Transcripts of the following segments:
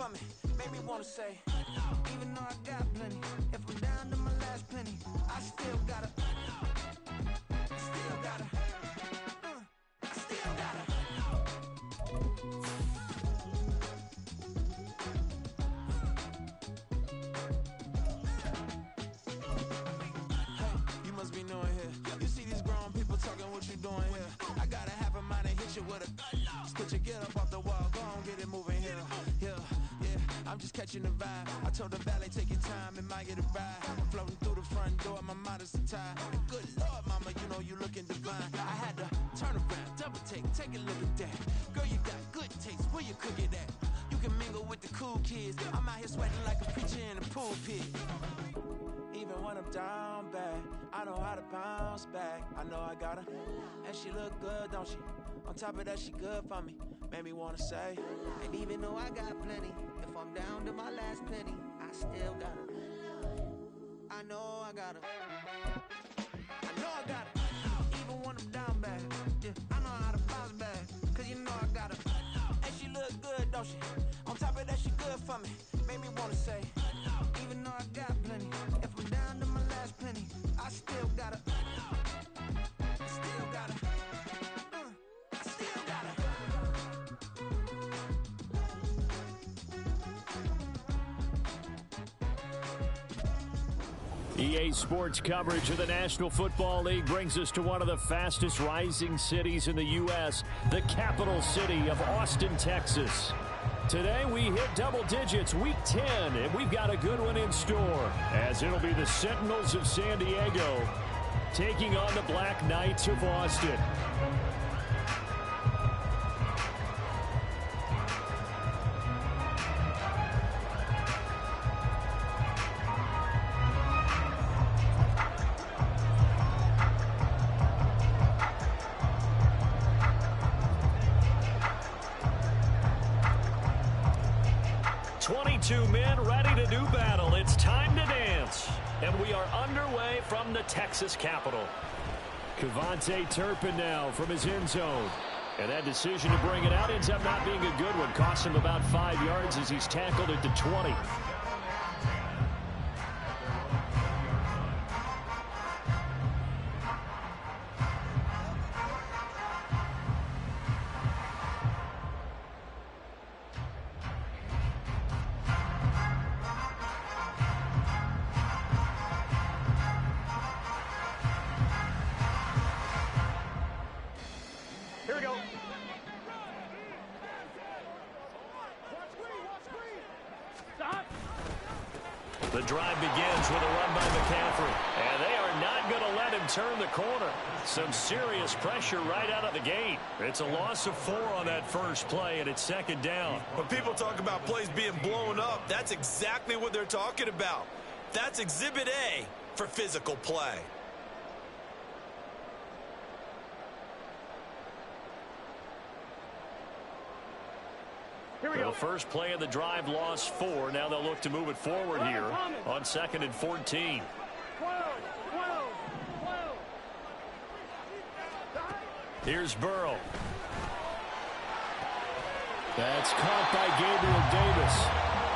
for me. Made me wanna say, even though I got plenty, if I'm down to my last penny, I still gotta, I still gotta. I'm just catching the vibe. I told the valet, take your time, it might get a ride. Floating through the front door, my modest attire. And good Lord, mama, you know you looking divine. I had to turn around, double take a look at that. Girl, you got good taste, where you cook it at? You can mingle with the cool kids. I'm out here sweating like a preacher in a pulpit. Even when I'm down bad, I know how to bounce back. I know I got her, and she look good, don't she? On top of that, she good for me. Made me wanna say, and even though I got plenty, if I'm down to my last penny, I still got her. I know I got her. I know I got her. Even when I'm down bad, yeah, I know how to bounce back. Cause you know I got her. And she look good, don't she? On top of that, she good for me. Made me wanna say, even though I got plenty, if I'm down to my last penny, I still got her. I still got her. I still got her. EA Sports coverage of the National Football League brings us to one of the fastest rising cities in the U.S., the capital city of Austin, Texas. Today we hit double digits, week 10, and we've got a good one in store, as it'll be the Sentinels of San Diego taking on the Black Knights of Austin. Two men ready to do battle. It's time to dance. And we are underway from the Texas capital. Kevontae Turpin now from his end zone. And that decision to bring it out ends up not being a good one. Cost him about 5 yards as he's tackled at the 20. The drive begins with a run by McCaffrey. And they are not going to let him turn the corner. Some serious pressure right out of the gate. It's a loss of 4 on that first play, and it's second down. When people talk about plays being blown up, that's exactly what they're talking about. That's Exhibit A for physical play. Here we go. The first play of the drive lost 4. Now they'll look to move it forward here on 2nd and 14. Here's Burrow. That's caught by Gabriel Davis.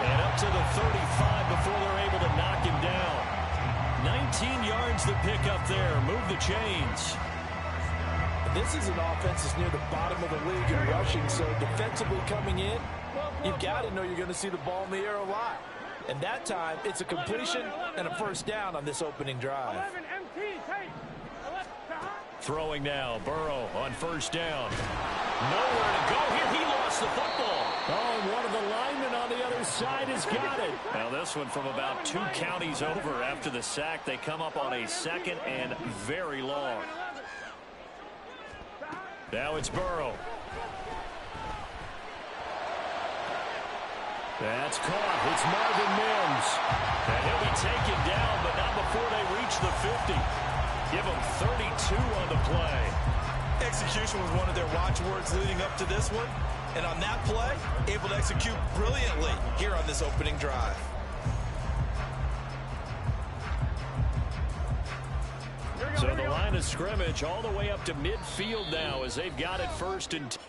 And up to the 35 before they're able to knock him down. 19 yards the pick up there. Move the chains. This is an offense that's near the bottom of the league in rushing, so defensively coming in, you've got to know you're going to see the ball in the air a lot. And that time, it's a completion and a first down on this opening drive. Throwing now, Burrow on first down. Nowhere to go here. He lost the football. Oh, and one of the linemen on the other side has got it. Now this one from about 2 counties over after the sack. They come up on a 2nd and very long. Now it's Burrow. That's caught. It's Marvin Mims. And he'll be taken down, but not before they reach the 50. Give him 32 on the play. Execution was one of their watchwords leading up to this one. And on that play, able to execute brilliantly here on this opening drive. So the line of scrimmage all the way up to midfield now as they've got it 1st and 10.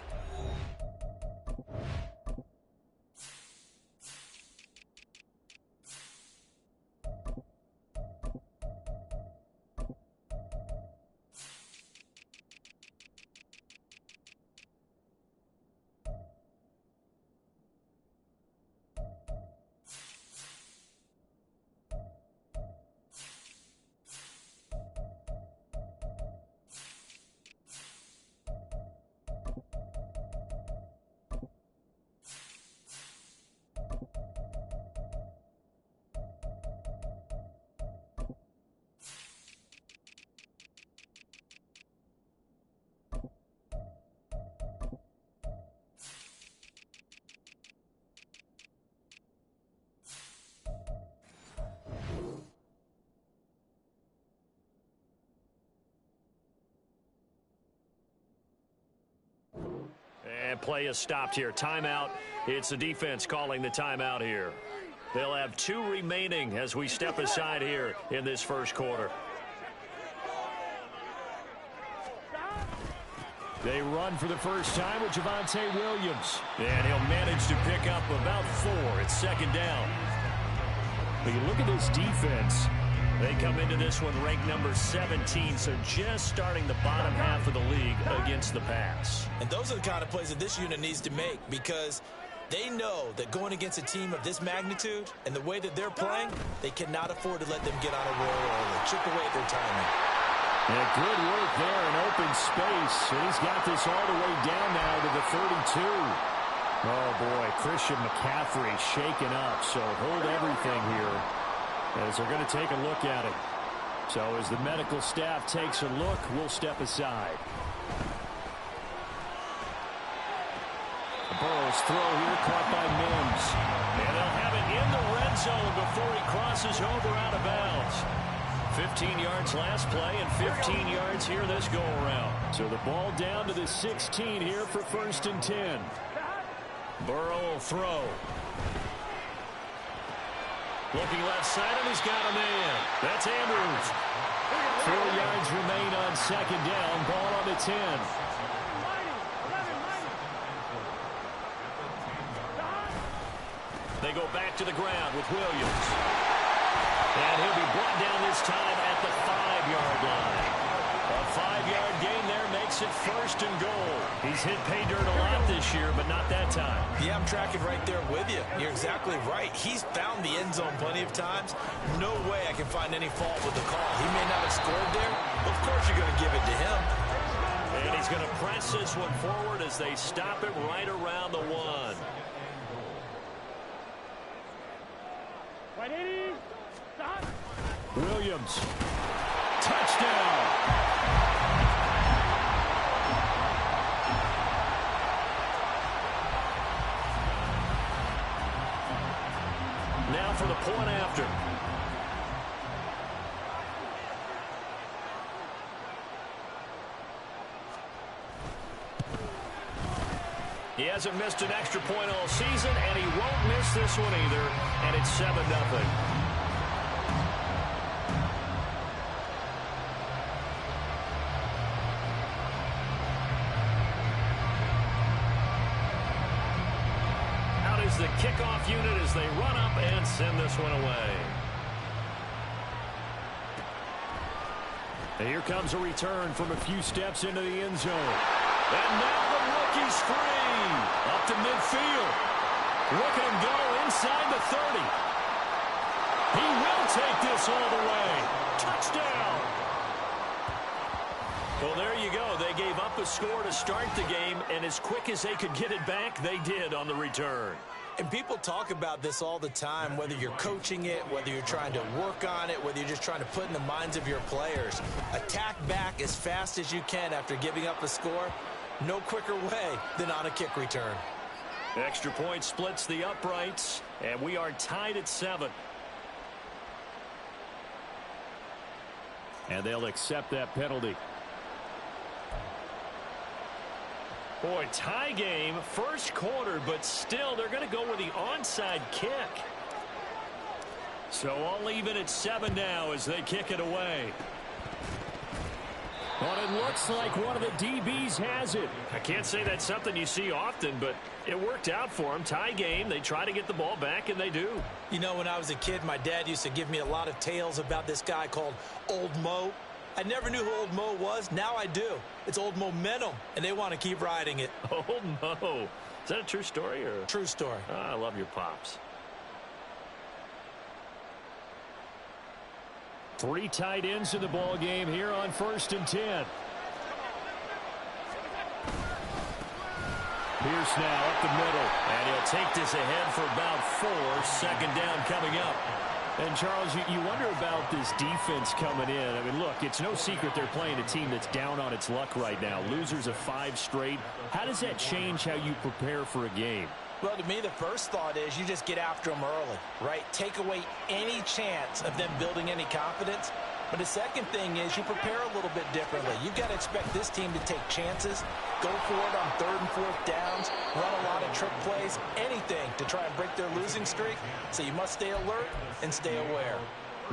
And play is stopped here. Timeout. It's the defense calling the timeout here. They'll have 2 remaining as we step aside here in this first quarter. They run for the first time with Javonte Williams. And he'll manage to pick up about 4. It's second down. But you look at this defense. They come into this one ranked number 17, so just starting the bottom half of the league against the pass. And those are the kind of plays that this unit needs to make, because they know that going against a team of this magnitude and the way that they're playing, they cannot afford to let them get on a roll or chip away at their timing. And good work there in open space. And he's got this all the way down now to the 32. Oh, boy, Christian McCaffrey shaken up, so hold everything here as they're going to take a look at it. So as the medical staff takes a look, we'll step aside. Burrow's throw here caught by Mims. And they'll have it in the red zone before he crosses over out of bounds. 15 yards last play and 15 yards here this go-around. So the ball down to the 16 here for 1st and 10. Burrow will throw. Looking left side, and he's got a man. That's Andrews. 4 yards remain on second down. Ball on the 10. They go back to the ground with Williams. And he'll be brought down this time at the 5-yard line. A 5-yard gain there makes it 1st and goal. He's hit pay dirt a lot this year, but not that time. Yeah, I'm tracking right there with you. You're exactly right. He's found the end zone plenty of times. No way I can find any fault with the call. He may not have scored there, but of course you're going to give it to him. And he's going to press this one forward as they stop it right around the 1. Williams. Touchdown. Now for the point after. He hasn't missed an extra point all season, and he won't miss this one either, and it's 7-0. The kickoff unit as they run up and send this one away. And here comes a return from a few steps into the end zone. And now the rookie's free. Up to midfield. Look at him go inside the 30. He will take this all the way. Touchdown. Well, there you go. They gave up a score to start the game, and as quick as they could get it back, they did on the return. And people talk about this all the time, whether you're coaching it, whether you're trying to work on it, whether you're just trying to put in the minds of your players. Attack back as fast as you can after giving up a score. No quicker way than on a kick return. Extra point splits the uprights, and we are tied at 7. And they'll accept that penalty. Boy, tie game, first quarter, but still they're going to go with the onside kick. So all even at 7 now as they kick it away. Well, it looks like one of the DBs has it. I can't say that's something you see often, but it worked out for them. Tie game, they try to get the ball back, and they do. You know, when I was a kid, my dad used to give me a lot of tales about this guy called Old Mo. I never knew who Old Mo was. Now I do. It's Old Momentum, and they want to keep riding it. Old Mo. Is that a true story? Or? True story. Oh, I love your pops. 3 tight ends in the ball game here on 1st and 10. Pierce now up the middle, and he'll take this ahead for about 4. Second down coming up. And, Charles, you wonder about this defense coming in. I mean, look, it's no secret they're playing a team that's down on its luck right now. Losers of 5 straight. How does that change how you prepare for a game? Well, to me, the first thought is you just get after them early, right? Take away any chance of them building any confidence. But the second thing is you prepare a little bit differently. You've got to expect this team to take chances, go for it on 3rd and 4th downs, run a lot of trick plays, anything to try and break their losing streak. So you must stay alert and stay aware.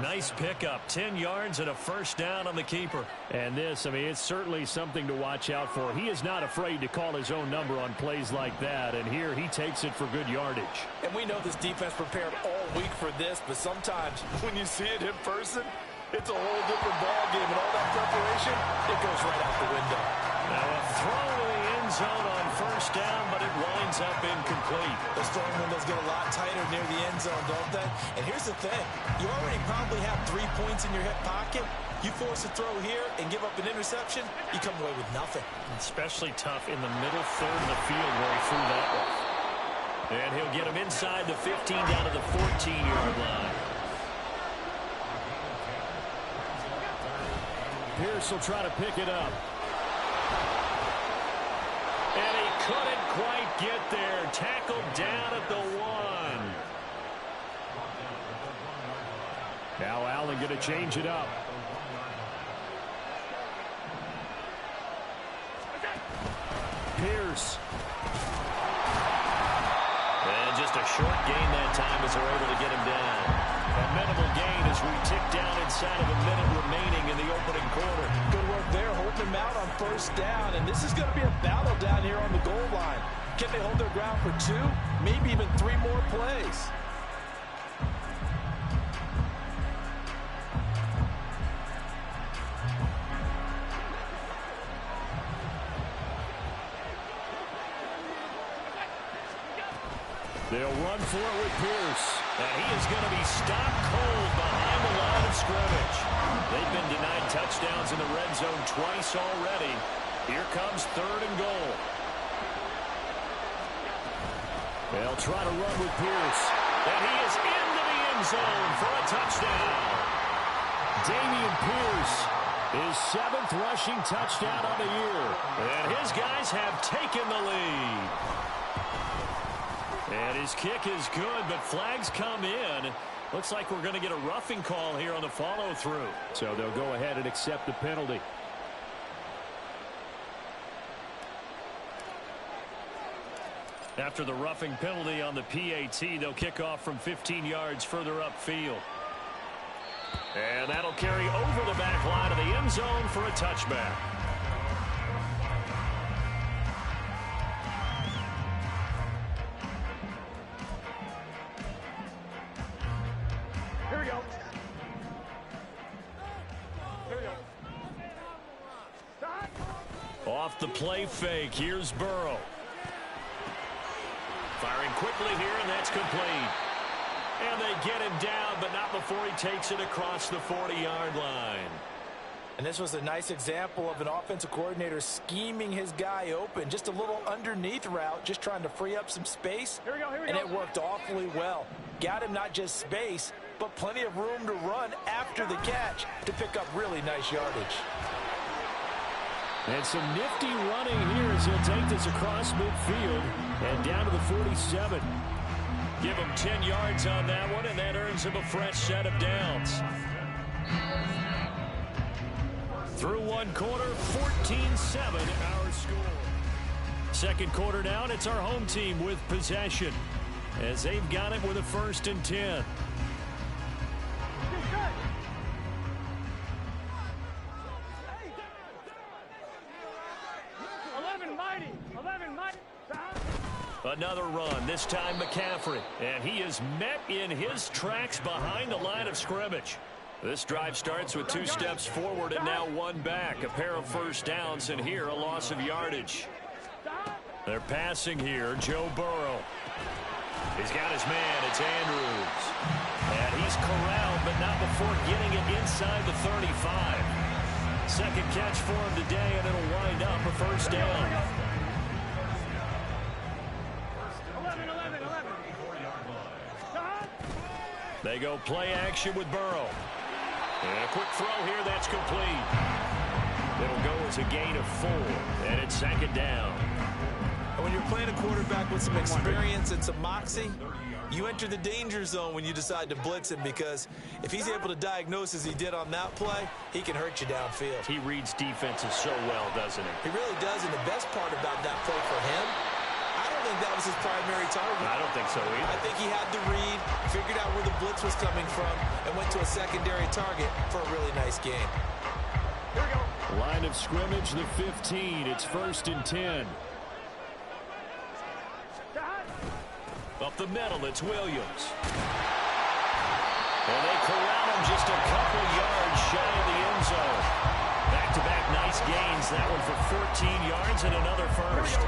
Nice pickup, 10 yards and a first down on the keeper. And this, I mean, it's certainly something to watch out for. He is not afraid to call his own number on plays like that, and here he takes it for good yardage. And we know this defense prepared all week for this, but sometimes when you see it in person, it's a whole different ball game, and all that preparation, it goes right out the window. Now a throw to the end zone on first down, but it winds up incomplete. The throwing windows get a lot tighter near the end zone, don't they? And here's the thing. You already probably have 3 points in your hip pocket. You force a throw here and give up an interception, you come away with nothing. Especially tough in the middle third of the field where he threw that one. And he'll get him inside the 15 down to the 14-yard line. Pierce will try to pick it up. And he couldn't quite get there. Tackled down at the 1. Now Allen going to change it up. Pierce. And just a short gain that time as they're able to get him down. A minimal gain as we tick down inside of a minute remaining in the opening quarter. Good work there, holding him out on first down. And this is going to be a battle down here on the goal line. Can they hold their ground for 2, maybe even 3 more plays? They'll run for it with Pierce. And he is going to be stopped cold behind the line of scrimmage. They've been denied touchdowns in the red zone twice already. Here comes 3rd and goal. They'll try to run with Pierce. And he is into the end zone for a touchdown. Dameon Pierce, his 7th rushing touchdown on the year. And his guys have taken the lead. And his kick is good, but flags come in. Looks like we're going to get a roughing call here on the follow-through. So they'll go ahead and accept the penalty. After the roughing penalty on the PAT, they'll kick off from 15 yards further upfield. And that'll carry over the back line of the end zone for a touchback. Off the play fake, here's Burrow. Firing quickly here, and that's complete. And they get him down, but not before he takes it across the 40-yard line. And this was a nice example of an offensive coordinator scheming his guy open. Just a little underneath route, just trying to free up some space. Here we go. And it worked awfully well. Got him not just space, but plenty of room to run after the catch to pick up really nice yardage. And some nifty running here as he'll take this across midfield and down to the 47. Give him 10 yards on that one, and that earns him a fresh set of downs. Through one quarter, 14-7 our score. Second quarter down, it's our home team with possession as they've got it with a 1st and 10. Another run, this time McCaffrey. And he is met in his tracks behind the line of scrimmage. This drive starts with 2 steps forward and now 1 back. A pair of first downs, and here a loss of yardage. They're passing here, Joe Burrow. He's got his man, it's Andrews. And he's corralled, but not before getting it inside the 35. Second catch for him today, and it'll wind up a first down. They go play action with Burrow. And a quick throw here, that's complete. It'll go as a gain of 4, and it's 2nd down. When you're playing a quarterback with some experience and some moxie, You enter the danger zone when you decide to blitz him, because if he's able to diagnose as he did on that play, he can hurt you downfield. He reads defenses so well, doesn't he? He really does, and the best part about that play for him, I don't think that was his primary target. I don't think so either. I think he had to read, figured out where the blitz was coming from, and went to a secondary target for a really nice game. Here we go. Line of scrimmage, the 15. It's 1st and 10. Up the middle, it's Williams. And they corral him just a couple yards shy of the end zone. Back-to-back nice gains. That one for 14 yards and another first.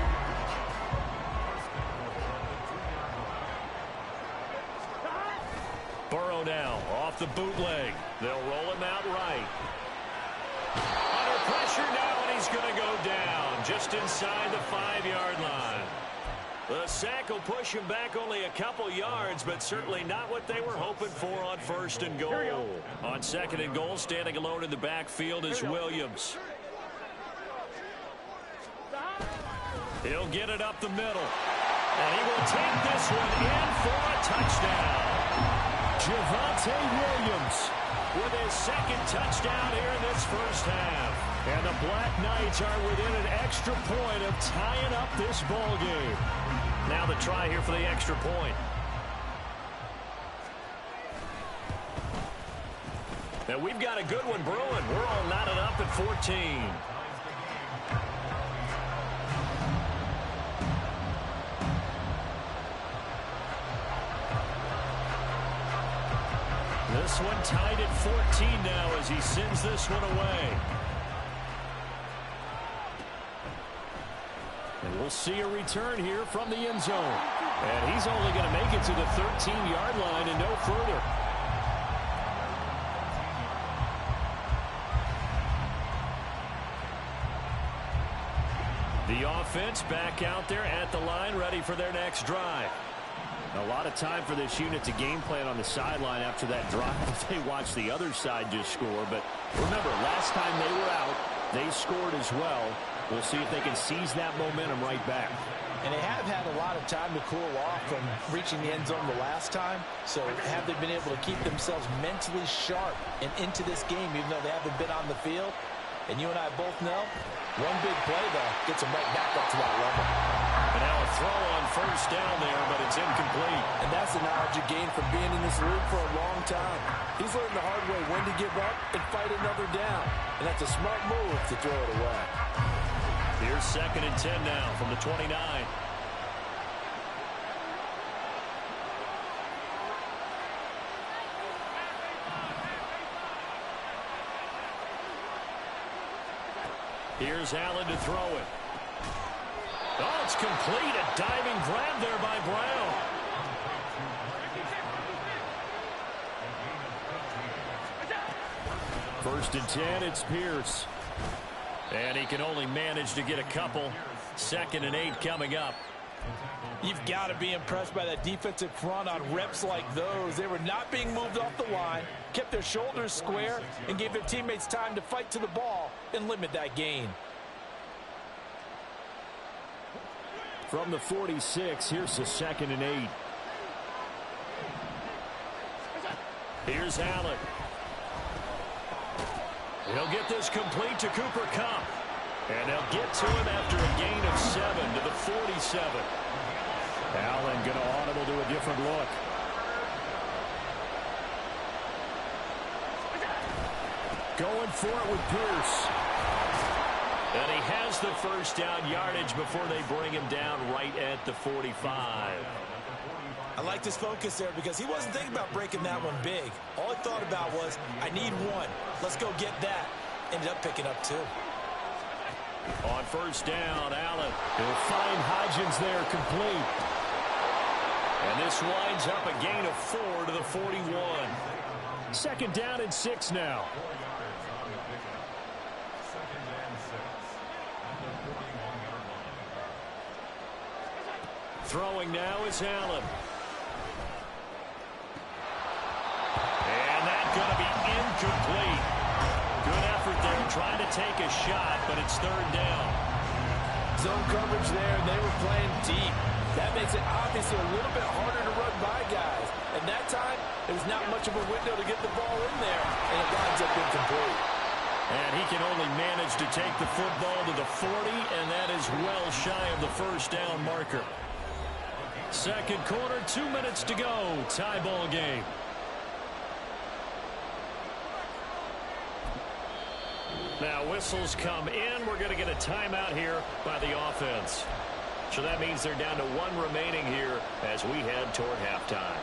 Burrow now off the bootleg. They'll roll him out right. Under pressure now, and he's going to go down just inside the 5-yard line. The sack will push him back only a couple yards, but certainly not what they were hoping for on 1st and goal. On 2nd and goal, standing alone in the backfield is Williams. He'll get it up the middle. And he will take this one in for a touchdown. Javonte Williams with his 2nd touchdown here in this first half. And the Black Knights are within an extra point of tying up this ball game. Now the try here for the extra point. And we've got a good one brewing. We're all knotted up at 14. This one tied at 14 now as he sends this one away. And we'll see a return here from the end zone. And he's only going to make it to the 13-yard line and no further. The offense back out there at the line, ready for their next drive. A lot of time for this unit to game plan on the sideline after that drive. They watched the other side just score. But remember, last time they were out, they scored as well. We'll see if they can seize that momentum right back. And they have had a lot of time to cool off from reaching the end zone the last time. So have they been able to keep themselves mentally sharp and into this game, even though they haven't been on the field? And you and I both know, one big play, though, gets them right back up to that level. And now a throw on 1st down there, but it's incomplete. And that's the knowledge you gain from being in this league for a long time. He's learned the hard way when to give up and fight another down. And that's a smart move to throw it away. Here's 2nd and 10 now from the 29. Here's Allen to throw it. Oh, it's complete. A diving grab there by Brown. First and 10, it's Pierce. And he can only manage to get a couple. 2nd and 8 coming up. You've got to be impressed by that defensive front on reps like those. They were not being moved off the line, kept their shoulders square, and gave their teammates time to fight to the ball and limit that gain. From the 46, here's the 2nd and 8. Here's Allen. He'll get this complete to Cooper Kupp. And they'll get to him after a gain of 7 to the 47. Allen going to audible to a different look. Going for it with Pierce. And he has the 1st down yardage before they bring him down right at the 45. I liked his focus there because he wasn't thinking about breaking that one big. All he thought about was, I need one. Let's go get that. Ended up picking up 2. On 1st down, Allen. He'll find Hodgins there complete. And this winds up a gain of 4 to the 41. 2nd down and 6 now. Throwing now is Allen. And that's going to be incomplete. Good effort there trying to take a shot, but it's 3rd down. Zone coverage there, and they were playing deep. That makes it obviously a little bit harder to run by guys. And that time, there's not much of a window to get the ball in there, and it winds up incomplete. And he can only manage to take the football to the 40, and that is well shy of the first down marker. Second quarter, 2 minutes to go. Tie ball game. Now whistles come in. We're going to get a timeout here by the offense. So that means they're down to 1 remaining here as we head toward halftime.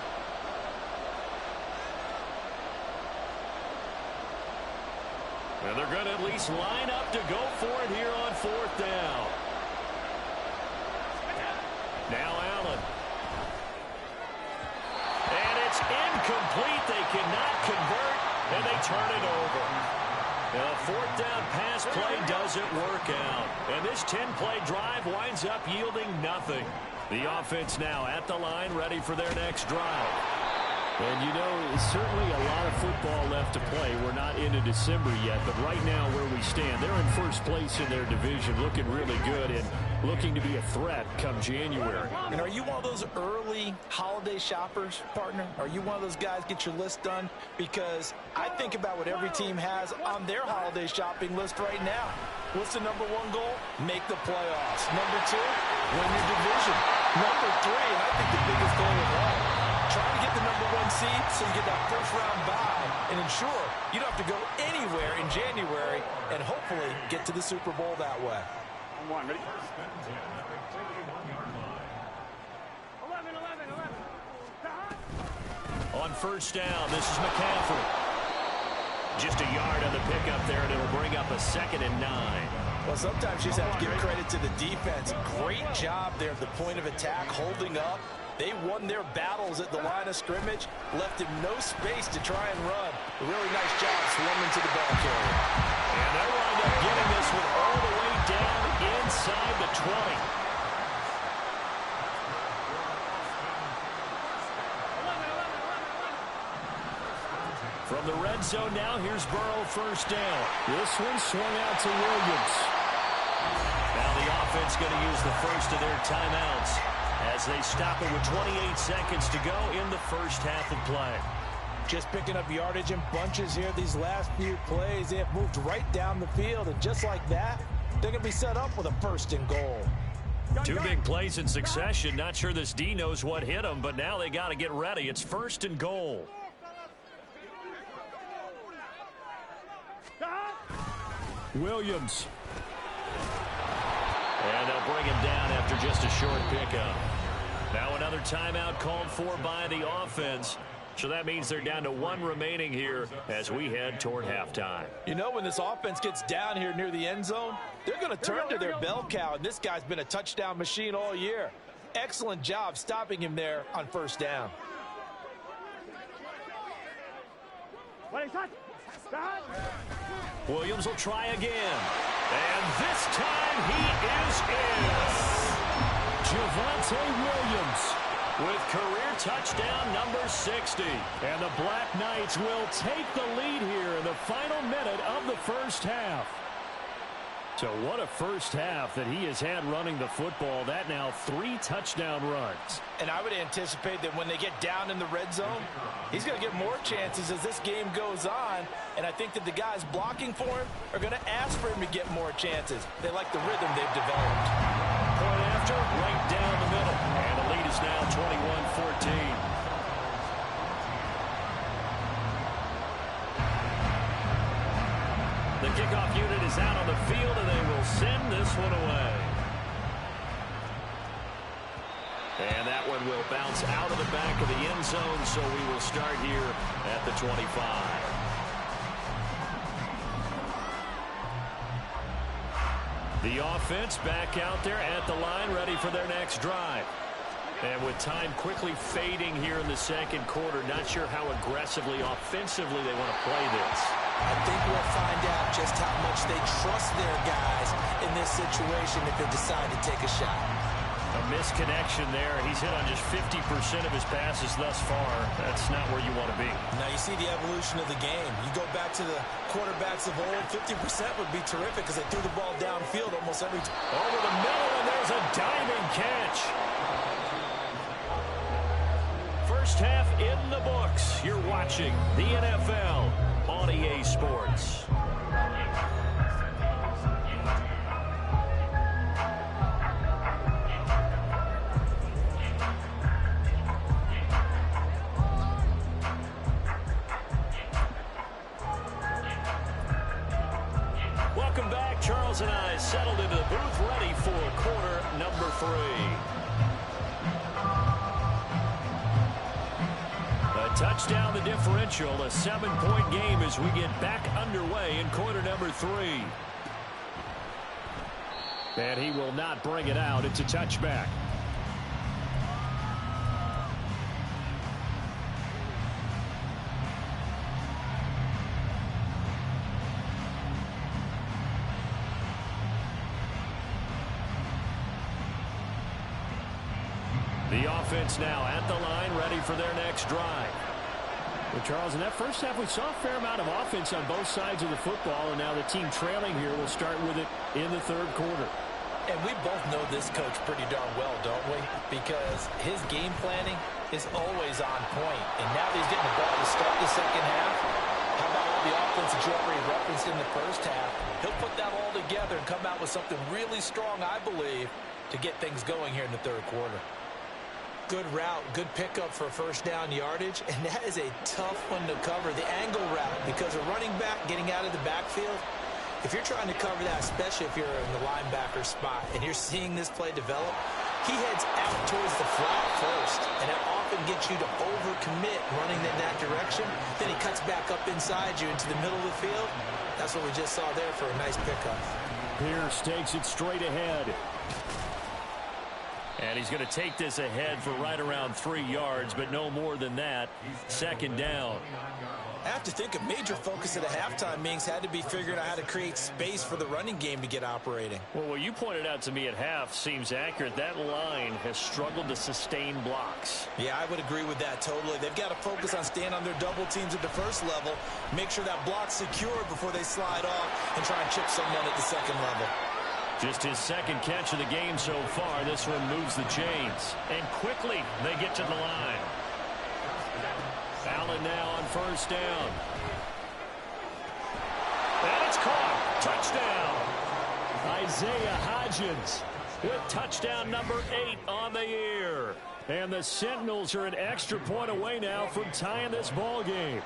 And they're going to at least line up to go for it here on 4th down. Now Allen. And it's incomplete. They cannot convert, and they turn it over. The 4th down pass play doesn't work out. And this 10-play drive winds up yielding nothing. The offense now at the line, ready for their next drive. And, you know, certainly a lot of football left to play. We're not into December yet, but right now where we stand, they're in first place in their division, looking really good and looking to be a threat come January. And are you one of those early holiday shoppers, partner? Are you one of those guys get your list done? Because I think about what every team has on their holiday shopping list right now. What's the number 1 goal? Make the playoffs. Number 2, win your division. Number 3, and I think the biggest goal of all, try to get the number 1 seed so you get that first-round bye and ensure you don't have to go anywhere in January and hopefully get to the Super Bowl that way. Ready? 11. On first down, this is McCaffrey. Just a yard on the pickup there, and it'll bring up a 2nd and 9. Well, sometimes you just have to give credit to the defense. Great job there at the point of attack, holding up. They won their battles at the line of scrimmage, left him no space to try and run. A really nice job swarming to the ball carrier. And they wind up getting this one all the way down inside the 20. From the red zone now, here's Burrow first down. This one swung out to Williams. Now the offense going to use the first of their timeouts as they stop it with 28 seconds to go in the first half of play. Just picking up yardage in bunches here these last few plays. They have moved right down the field, and just like that, they're going to be set up with a 1st and goal. 2 big plays in succession. Not sure this D knows what hit them, but now they got to get ready. It's 1st and goal. Williams. And they'll bring him down after just a short pickup. Now another timeout called for by the offense. So that means they're down to 1 remaining here as we head toward halftime. You know, when this offense gets down here near the end zone, they're going to turn to their bell cow, and this guy's been a touchdown machine all year. Excellent job stopping him there on first down. Williams will try again. And this time he is in. Javonte Williams with career touchdown number 60. And the Black Knights will take the lead here in the final minute of the first half. So what a first half that he has had running the football. That now 3 touchdown runs. And I would anticipate that when they get down in the red zone, he's going to get more chances as this game goes on. And I think that the guys blocking for him are going to ask for him to get more chances. They like the rhythm they've developed. Point after, right down the middle. And the lead is now 21-14. The kickoff unit is out on the field, and they will send this one away. And that one will bounce out of the back of the end zone, so we will start here at the 25. The offense back out there at the line, ready for their next drive. And with time quickly fading here in the second quarter, not sure how aggressively, offensively they want to play this. I think we'll find out just how much they trust their guys in this situation if they decide to take a shot. A misconnection there. He's hit on just 50% of his passes thus far. That's not where you want to be. Now you see the evolution of the game. You go back to the quarterbacks of old, 50% would be terrific because they threw the ball downfield almost every time. Over the middle, and there's a diving catch. First half in the books. You're watching the NFL on EA Sports. Welcome back. Charles and I settled into the booth, ready for quarter number 3. A touchdown the differential, a 7-point game as we get back underway in quarter number 3. And he will not bring it out. It's a touchback. The offense now at the line, ready for their next drive. Well, Charles, in that first half, we saw a fair amount of offense on both sides of the football, and now the team trailing here will start with it in the third quarter. And we both know this coach pretty darn well, don't we? Because his game planning is always on point. And now that he's getting the ball to start the second half, how about all the offense that you already referenced in the first half? He'll put that all together and come out with something really strong, I believe, to get things going here in the third quarter. Good route, good pickup for first down yardage, and that is a tough one to cover, the angle route, because a running back getting out of the backfield, if you're trying to cover that, especially if you're in the linebacker spot, and you're seeing this play develop, he heads out towards the flat first, and that often gets you to overcommit running in that direction. Then he cuts back up inside you into the middle of the field. That's what we just saw there for a nice pickup. Pierce takes it straight ahead. And he's going to take this ahead for right around 3 yards, but no more than that. Second down. I have to think a major focus at the halftime meetings had to be figuring out how to create space for the running game to get operating. Well, what you pointed out to me at half seems accurate. That line has struggled to sustain blocks. Yeah, I would agree with that totally. They've got to focus on staying on their double teams at the first level, make sure that block's secure before they slide off and try and chip someone at the second level. Just his second catch of the game so far. This one moves the chains. And quickly they get to the line. Allen now on first down. And it's caught. Touchdown. Isaiah Hodgins with touchdown number 8 on the year. And the Sentinels are an extra point away now from tying this ball game.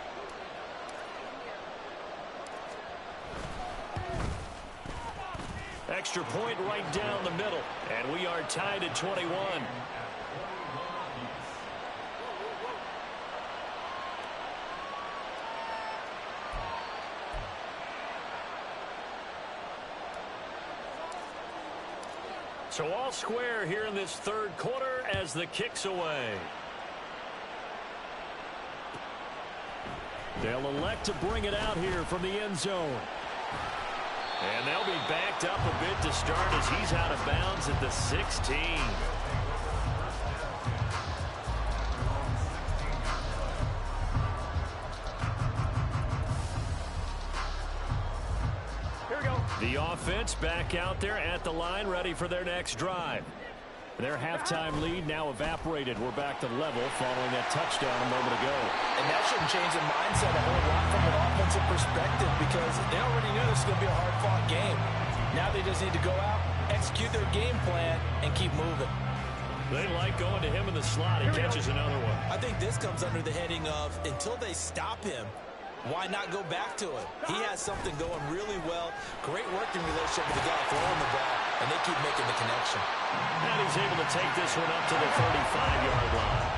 Extra point right down the middle. And we are tied at 21. So all square here in this third quarter as the kick's away. They'll elect to bring it out here from the end zone. And they'll be backed up a bit to start as he's out of bounds at the 16. Here we go. The offense back out there at the line, ready for their next drive. Their halftime lead now evaporated. We're back to level following that touchdown a moment ago. And that shouldn't change the mindset a whole lot from an offensive perspective because they already knew this was going to be a hard-fought game. Now they just need to go out, execute their game plan, and keep moving. They like going to him in the slot. He catches another one. I think this comes under the heading of until they stop him, why not go back to it? He has something going really well. Great working relationship with the guy throwing the ball, and they keep making the connection. And he's able to take this one up to the 35-yard line.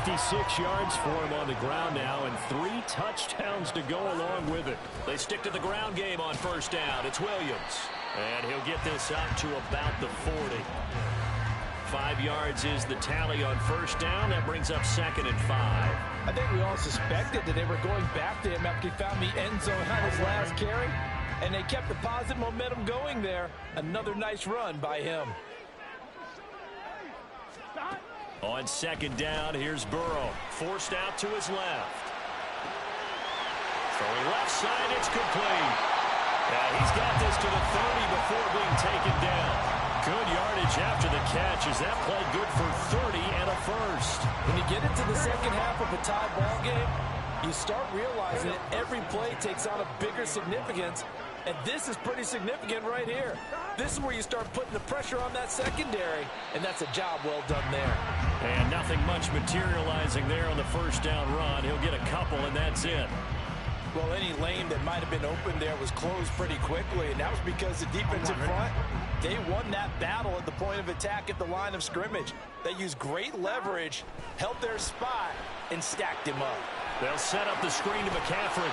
56 yards for him on the ground now, and 3 touchdowns to go along with it. They stick to the ground game on first down. It's Williams. And he'll get this up to about the 40. 5 yards is the tally on first down. That brings up 2nd and 5. I think we all suspected that they were going back to him after he found the end zone on his last carry. And they kept the positive momentum going there. Another nice run by him. On second down, here's Burrow. Forced out to his left. Throwing left side, it's complete. He's got this to the 30 before being taken down. Good yardage after the catch as that play good for 30 and a first. When you get into the second half of a tie ball game, you start realizing that every play takes on a bigger significance, and this is pretty significant right here. This is where you start putting the pressure on that secondary, and that's a job well done there. And nothing much materializing there on the first down run. He'll get a couple, and that's it. Well, any lane that might have been open there was closed pretty quickly, and that was because the defensive front, they won that battle at the point of attack at the line of scrimmage. They used great leverage, held their spot, and stacked him up. They'll set up the screen to McCaffrey.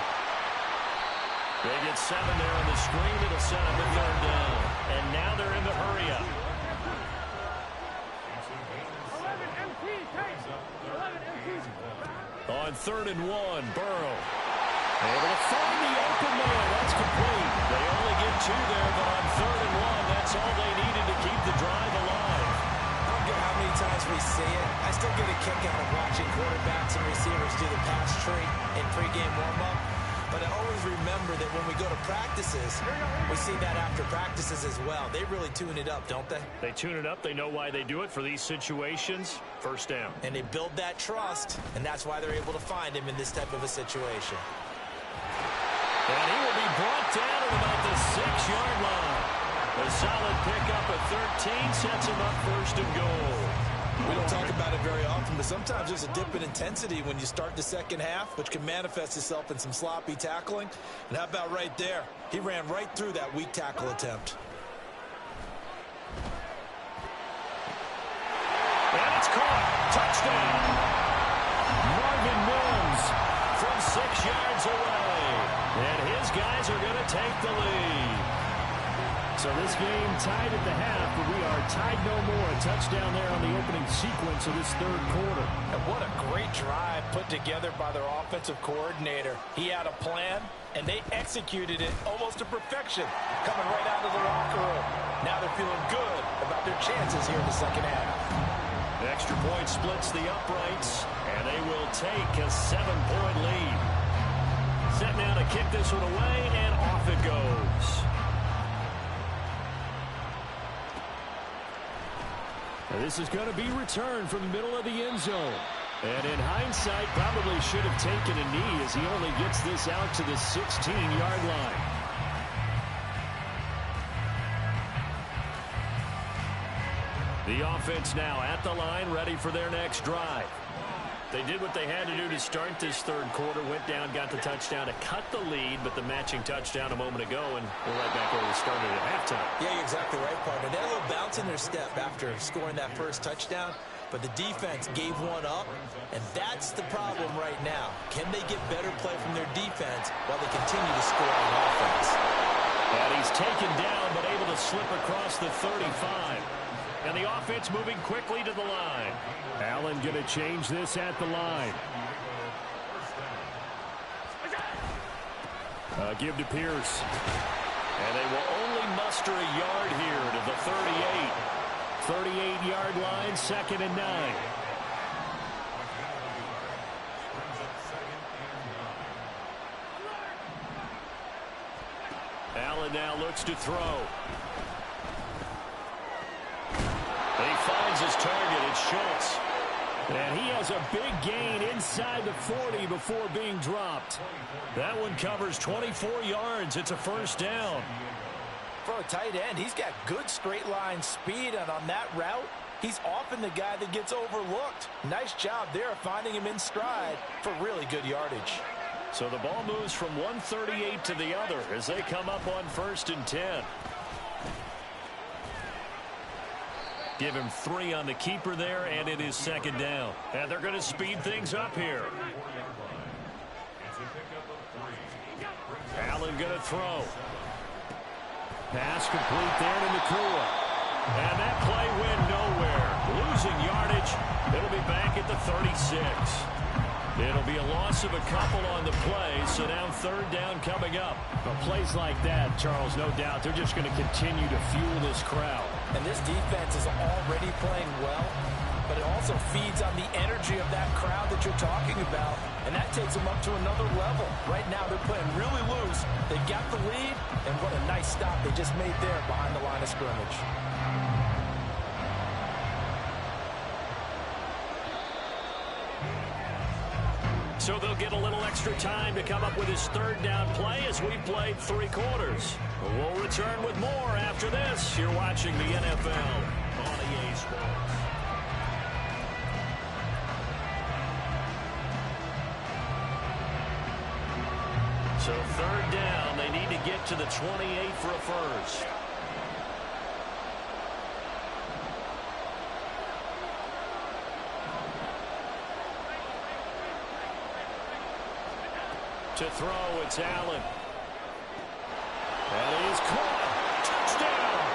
They get 7 there on the screen. It'll set up a third down. And now they're in the hurry up. On 3rd and 1, Burrow. Able to find the open man. That's complete. They only get 2 there, but on 3rd and 1, that's all they needed to keep the drive alive. I don't care how many times we see it. I still get a kick out of watching quarterbacks and receivers do the pass tree in pregame warm-up. But I always remember that when we go to practices, we see that after practices as well. They really tune it up, don't they? They tune it up. They know why they do it for these situations. First down. And they build that trust, and that's why they're able to find him in this type of a situation. And he will be brought down at about the 6-yard line. A solid pickup at 13 sets him up 1st and goal. We don't talk about it very often, but sometimes there's a dip in intensity when you start the second half, which can manifest itself in some sloppy tackling. And how about right there? He ran right through that weak tackle attempt. And it's caught. Touchdown. Marvin Mims from 6 yards away. And his guys are going to take the lead. So this game tied at the half, but we are tied no more. A touchdown there on the opening sequence of this 3rd quarter. And what a great drive put together by their offensive coordinator. He had a plan, and they executed it almost to perfection, coming right out of the locker room. Now they're feeling good about their chances here in the second half. The extra point splits the uprights, and they will take a 7-point lead. Set now to kick this one away, and off it goes. This is going to be returned from the middle of the end zone. And in hindsight, probably should have taken a knee as he only gets this out to the 16-yard line. The offense now at the line, ready for their next drive. They did what they had to do to start this 3rd quarter, went down, got the touchdown to cut the lead, but the matching touchdown a moment ago, and we're right back where we started at halftime. Yeah, you're exactly right, partner. They had a little bounce in their step after scoring that first touchdown, but the defense gave one up, and that's the problem right now. Can they get better play from their defense while they continue to score on offense? And he's taken down, but able to slip across the 35. And the offense moving quickly to the line. Allen going to change this at the line. Give to Pierce. And they will only muster a yard here to the 38. 38-yard line, 2nd and 9. Allen now looks to throw. He finds his target. It's Schultz. And he has a big gain inside the 40 before being dropped. That one covers 24 yards. It's a 1st down. For a tight end, he's got good straight line speed, and on that route, he's often the guy that gets overlooked. Nice job there finding him in stride for really good yardage. So the ball moves from 138 to the other as they come up on 1st and 10. Give him 3 on the keeper there, and it is 2nd down. And they're going to speed things up here. Allen going to throw. Pass complete there to Nakua. And that play went nowhere. Losing yardage. It'll be back at the 36. It'll be a loss of a couple on the play, so now 3rd down coming up. Well, plays like that, Charles, no doubt, they're just going to continue to fuel this crowd. And this defense is already playing well, but it also feeds on the energy of that crowd that you're talking about, and that takes them up to another level. Right now, they're playing really loose. They got the lead, and what a nice stop they just made there behind the line of scrimmage. So they'll get a little extra time to come up with his third down play as we've played 3 quarters. We'll return with more after this. You're watching the NFL on EA Sports. So third down, they need to get to the 28 for a first. To throw, it's Allen. That is caught. Touchdown.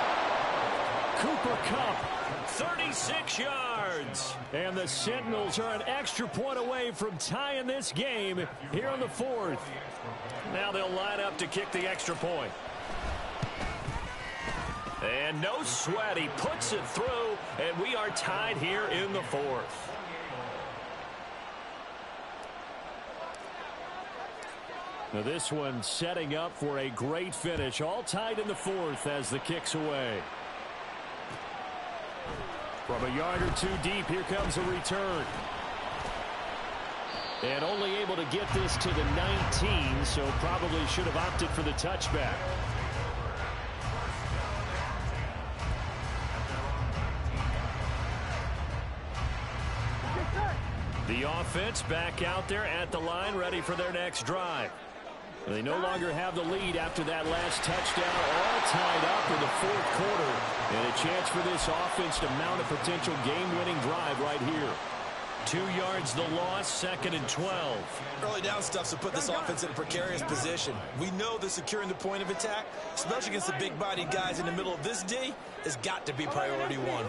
Cooper Kupp, 36 yards. And the Sentinels are an extra point away from tying this game here in the 4th. Now they'll line up to kick the extra point. And no sweat. He puts it through, and we are tied here in the 4th. Now this one setting up for a great finish. All tied in the 4th as the kick's away. From a yard or 2 deep, here comes a return. And only able to get this to the 19, so probably should have opted for the touchback. The offense back out there at the line, ready for their next drive. They no longer have the lead after that last touchdown, all tied up in the 4th quarter. And a chance for this offense to mount a potential game-winning drive right here. 2 yards the loss, 2nd and 12. Early down stuff to put this offense in a precarious position. We know that securing the point of attack, especially against the big-bodied guys in the middle of this D, has got to be priority 1.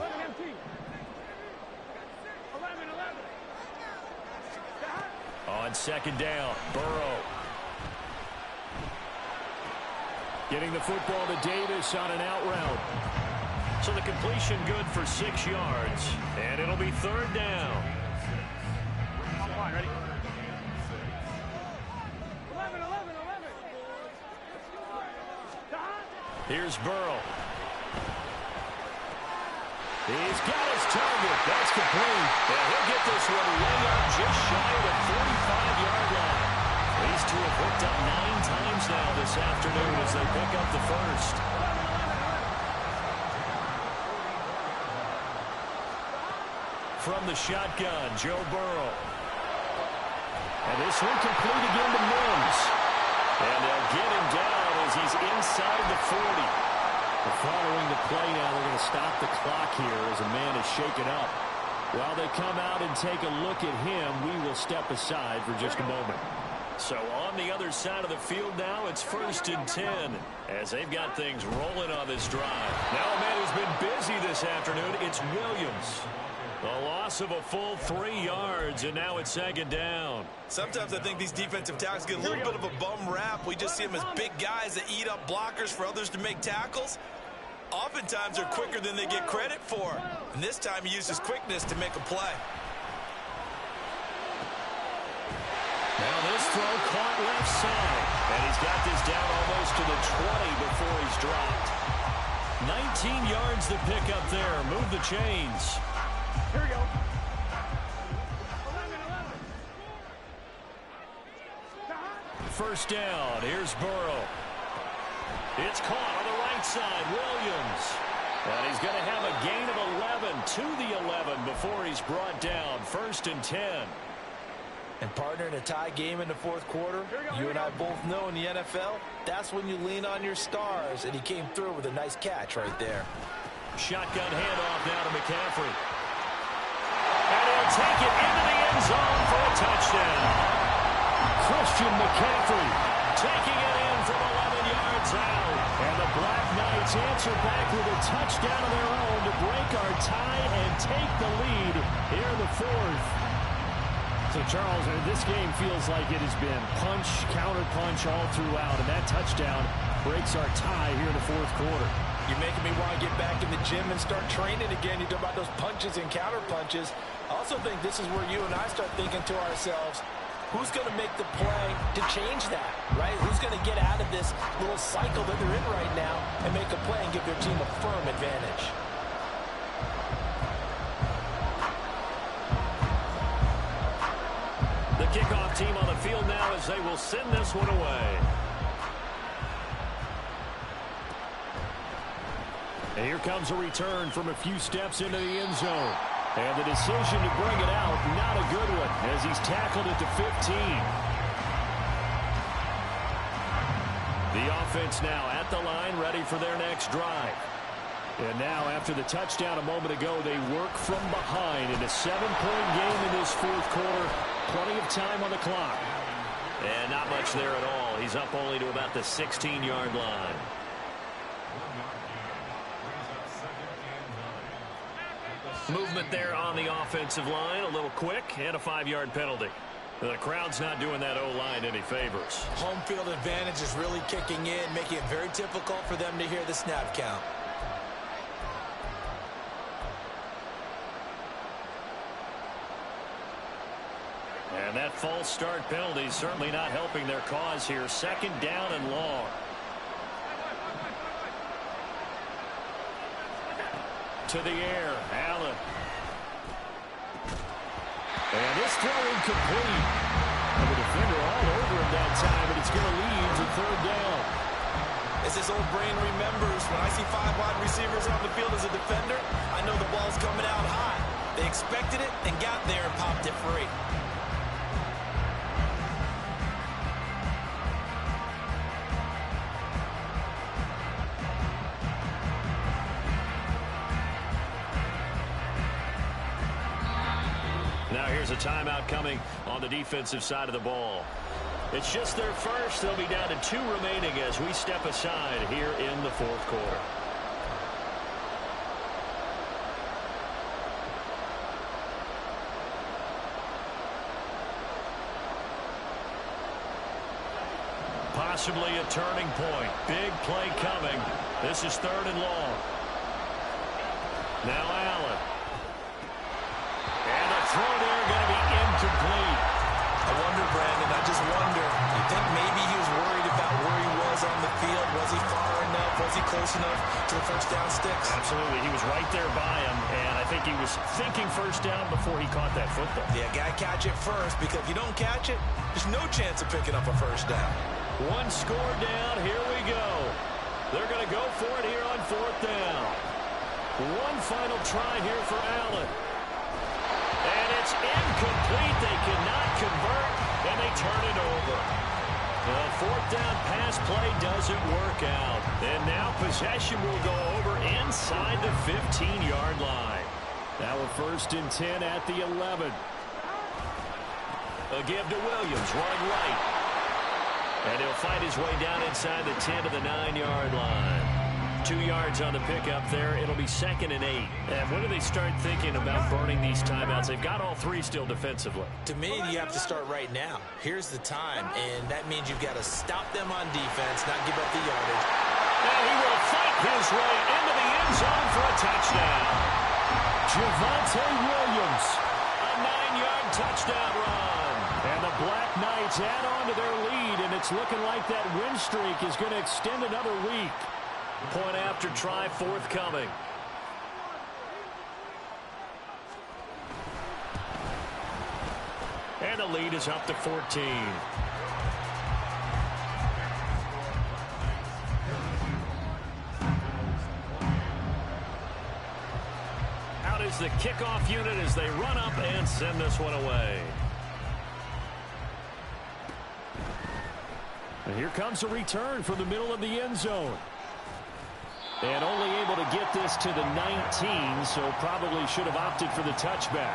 On 2nd down, Burrow. Getting the football to Davis on an out route. So the completion good for 6 yards. And it'll be 3rd down. Ready? 11. Here's Burrow. He's got his target. That's complete. And he'll get this one way up just shy of the 45-yard line. These two have hooked up 9 times now this afternoon as they pick up the first. From the shotgun, Joe Burrow. And this one complete again to Mims. And they'll get him down as he's inside the 40. Following the play now, they're going to stop the clock here as a man is shaken up. While they come out and take a look at him, we will step aside for just a moment. So on the other side of the field now, it's 1st and 10 as they've got things rolling on this drive. Now a man who's been busy this afternoon, it's Williams. A loss of a full 3 yards, and now it's 2nd down. Sometimes I think these defensive tackles get a little bit of a bum rap. We just see them as big guys that eat up blockers for others to make tackles. Oftentimes they're quicker than they get credit for. And this time he used his quickness to make a play. Now this throw caught left side. And he's got this down almost to the 20 before he's dropped. 19 yards to pick up there. Move the chains. Here we go. 1st down. Here's Burrow. It's caught on the right side. Williams. And he's going to have a gain of 11 to the 11 before he's brought down. 1st and 10. And partner, in a tie game in the 4th quarter, you and I both know in the NFL, that's when you lean on your stars. And he came through with a nice catch right there. Shotgun handoff now to McCaffrey. And he'll take it into the end zone for a touchdown. Christian McCaffrey taking it in from 11 yards out. And the Black Knights answer back with a touchdown of their own to break our tie and take the lead here in the 4th. So, Charles, this game feels like it has been punch, counter-punch all throughout, and that touchdown breaks our tie here in the 4th quarter. You're making me want to get back in the gym and start training again. You talk about those punches and counter-punches. I also think this is where you and I start thinking to ourselves, who's going to make the play to change that, right? Who's going to get out of this little cycle that they're in right now and make a play and give their team a firm advantage? The kickoff team on the field now as they will send this one away. And here comes a return from a few steps into the end zone. And the decision to bring it out, not a good one, as he's tackled at the 15. The offense now at the line, ready for their next drive. And now, after the touchdown a moment ago, they work from behind in a 7-point game in this fourth quarter. Plenty of time on the clock. And not much there at all. He's up only to about the 16-yard line. Movement there on the offensive line, a little quick, and a 5-yard penalty. The crowd's not doing that O-line any favors. Home field advantage is really kicking in, making it very difficult for them to hear the snap count. And that false start penalty is certainly not helping their cause here. 2nd down and long. To the air, Allen. And this throw incomplete. And the defender all over him that time, but it's going to lead to 3rd down. As this old brain remembers, when I see 5 wide receivers on the field as a defender, I know the ball's coming out high. They expected it and got there and popped it free. Now here's a timeout coming on the defensive side of the ball. It's just their first. They'll be down to 2 remaining as we step aside here in the fourth quarter. Possibly a turning point. Big play coming. This is 3rd and long. Now Allen. And the throw there going to be incomplete. I wonder, Brandon, I just wonder, you think maybe he was worried about where he was on the field? Was he far enough? Was he close enough to the first down sticks? Absolutely. He was right there by him, and I think he was thinking first down before he caught that football. Yeah, got to catch it first, because if you don't catch it, there's no chance of picking up a first down. 1 score down. Here we go. They're going to go for it here on 4th down. 1 final try here for Allen. And it's incomplete. They cannot convert, and they turn it over. The 4th down pass play doesn't work out. And now possession will go over inside the 15-yard line. Now we're 1st and 10 at the 11. A give to Williams, running right. And he'll fight his way down inside the 10 to the 9-yard line. 2 yards on the pickup there. It'll be 2nd and 8. And when do they start thinking about burning these timeouts? They've got all 3 still defensively. To me, you have to start right now. Here's the time, and that means you've got to stop them on defense, not give up the yardage. And he will fight his way into the end zone for a touchdown. Javonte Williams, a 9-yard touchdown run. And the Black Knights add on to their lead, and it's looking like that win streak is going to extend another week. Point after try forthcoming. And the lead is up to 14. Out is the kickoff unit as they run up and send this one away. And here comes a return from the middle of the end zone. And only able to get this to the 19, so probably should have opted for the touchback.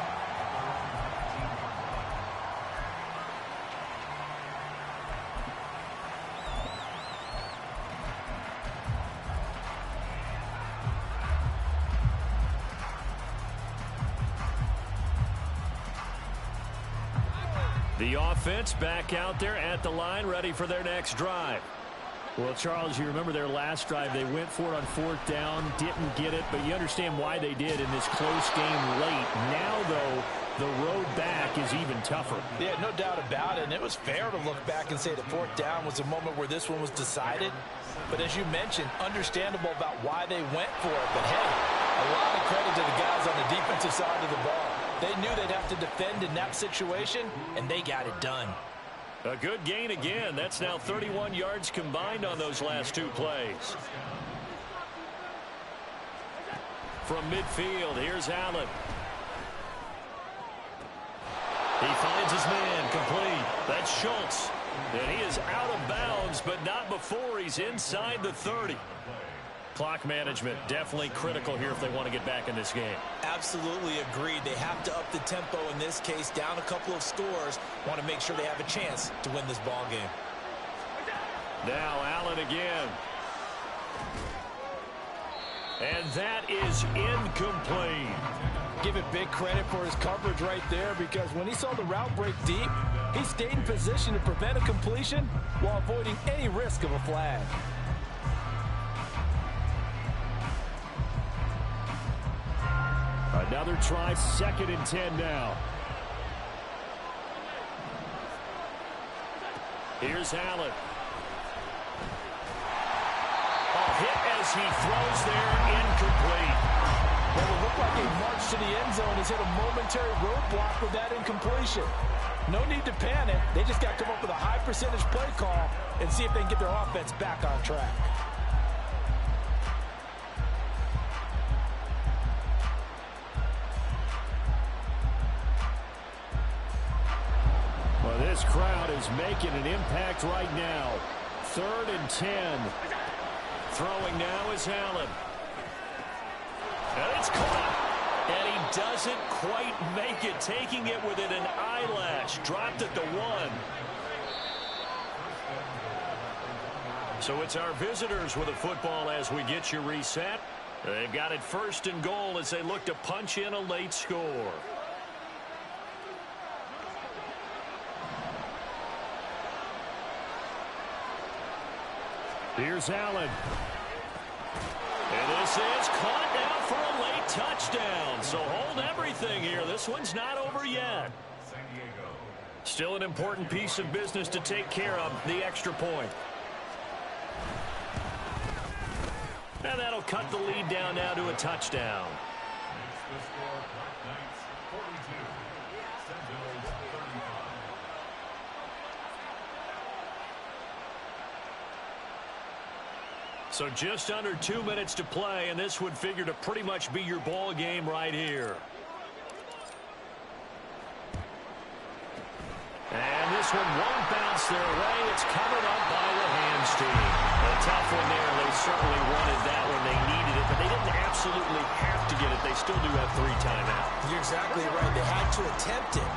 The offense back out there at the line, ready for their next drive. Well, Charles, you remember their last drive. They went for it on 4th down, didn't get it, but you understand why they did in this close game late. Now, though, the road back is even tougher. Yeah, no doubt about it, and it was fair to look back and say that 4th down was the moment where this one was decided. But as you mentioned, understandable about why they went for it. But, hey, a lot of credit to the guys on the defensive side of the ball. They knew they'd have to defend in that situation, and they got it done. A good gain again. That's now 31 yards combined on those last two plays. From midfield, here's Allen. He finds his man, complete. That's Schultz. And he is out of bounds, but not before he's inside the 30. Clock management definitely critical here if they want to get back in this game. Absolutely agreed. They have to up the tempo in this case, down a couple of scores. Want to make sure they have a chance to win this ball game. Now Allen again. And that is incomplete. Give it big credit for his coverage right there, because when he saw the route break deep, he stayed in position to prevent a completion while avoiding any risk of a flag. Another try, 2nd and 10 now. Here's Allen. A hit as he throws there, incomplete. Well, it looked like a march to the end zone has hit a momentary roadblock with that incompletion. No need to panic. They just got to come up with a high percentage play call and see if they can get their offense back on track. Well, this crowd is making an impact right now. 3rd and 10. Throwing now is Allen. And it's caught. And he doesn't quite make it, taking it within an eyelash. Dropped at the 1. So it's our visitors with a football as we get you reset. They've got it 1st and goal as they look to punch in a late score. Here's Allen. And this is caught now for a late touchdown. So hold everything here. This one's not over yet. Still an important piece of business to take care of, the extra point. And that'll cut the lead down now to a touchdown. So just under 2 minutes to play, and this would figure to pretty much be your ball game right here. And this one won't bounce their way. It's covered up by the hands team. A tough one there. They certainly wanted that when they needed it, but they didn't absolutely have to get it. They still do have 3 timeouts. You're exactly right. They had to attempt it.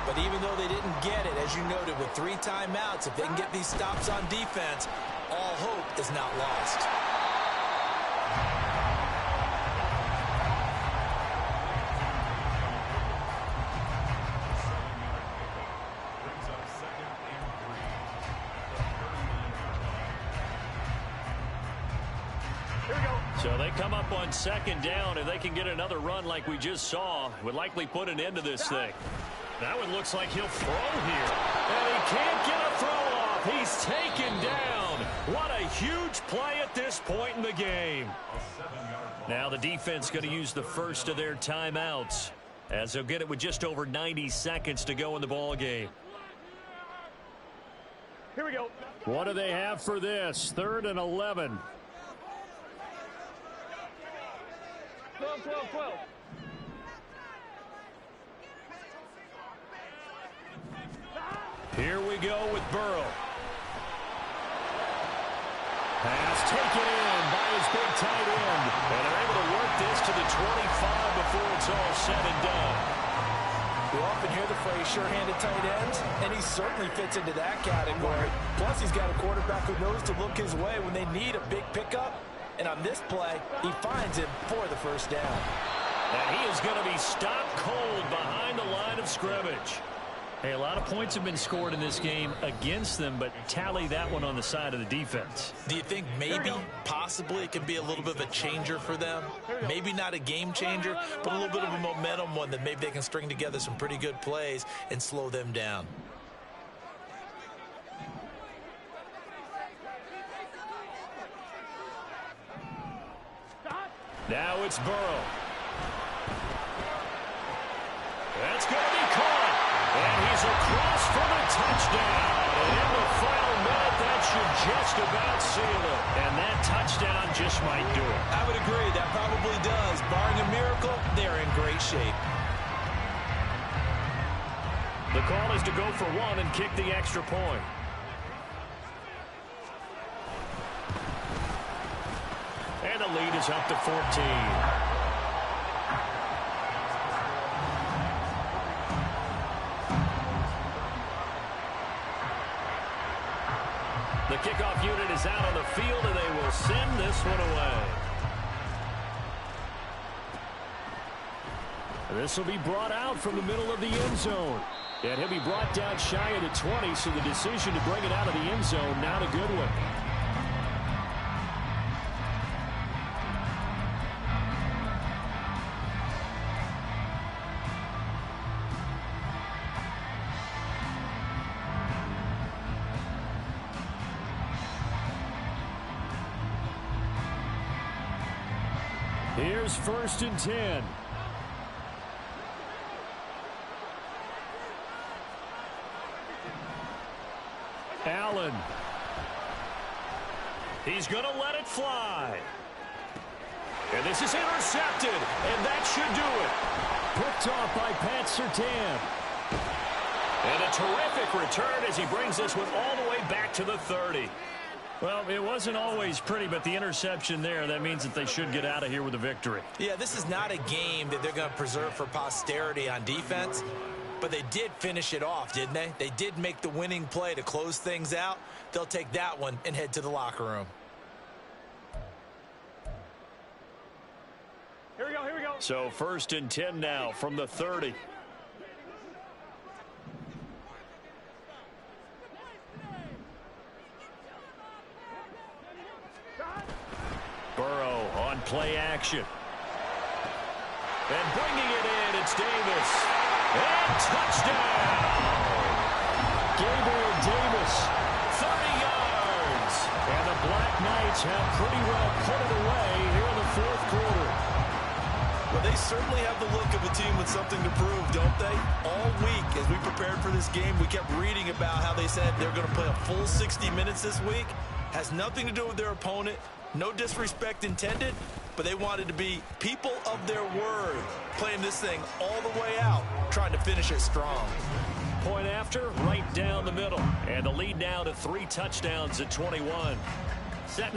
But even though they didn't get it, as you noted, with 3 timeouts, if they can get these stops on defense, all hope is not lost. So they come up on 2nd down. If they can get another run like we just saw, would likely put an end to this thing. That one looks like he'll throw here. And he can't get a throw off. He's taken down. What a huge play at this point in the game. Now the defense going to use the first of their timeouts, as they'll get it with just over 90 seconds to go in the ball game. Here we go. What do they have for this? 3rd and 11. 12, 12, 12. Here we go with Burrow. Pass taken in by his big tight end. And they're able to work this to the 25 before it's all said and done. We often hear the phrase sure-handed tight ends, and he certainly fits into that category. Plus, he's got a quarterback who knows to look his way when they need a big pickup. And on this play, he finds him for the 1st down. And he is going to be stopped cold behind the line of scrimmage. Hey, a lot of points have been scored in this game against them, but tally that one on the side of the defense. Do you think maybe, possibly, it can be a little bit of a changer for them? Maybe not a game changer, but a little bit of a momentum one that maybe they can string together some pretty good plays and slow them down. Now it's Burrow. It's going to be caught. And he's across for the touchdown. And in the final minute, that should just about seal it. And that touchdown just might do it. I would agree. That probably does. Barring a miracle, they're in great shape. The call is to go for one and kick the extra point. And the lead is up to 14. The kickoff unit is out on the field, and they will send this one away. This will be brought out from the middle of the end zone. And he'll be brought down shy of the 20, so the decision to bring it out of the end zone, not a good one. Here's 1st and 10. Allen. He's going to let it fly. And this is intercepted, and that should do it. Picked off by Pat Surtain. And a terrific return as he brings this one all the way back to the 30. Well, it wasn't always pretty, but the interception there, that means that they should get out of here with a victory. Yeah, this is not a game that they're going to preserve for posterity on defense, but they did finish it off, didn't they? They did make the winning play to close things out. They'll take that one and head to the locker room. Here we go, here we go. So 1st and 10 now from the 30. Burrow on play action. And bringing it in, it's Davis. And touchdown! Gabriel Davis, 30 yards. And the Black Knights have pretty well put it away here in the 4th quarter. Well, they certainly have the look of a team with something to prove, don't they? All week, as we prepared for this game, we kept reading about how they said they're going to play a full 60 minutes this week. Has nothing to do with their opponent. No disrespect intended, but they wanted to be people of their word, playing this thing all the way out, trying to finish it strong. Point after, right down the middle. And the lead now to 3 touchdowns at 21. Setting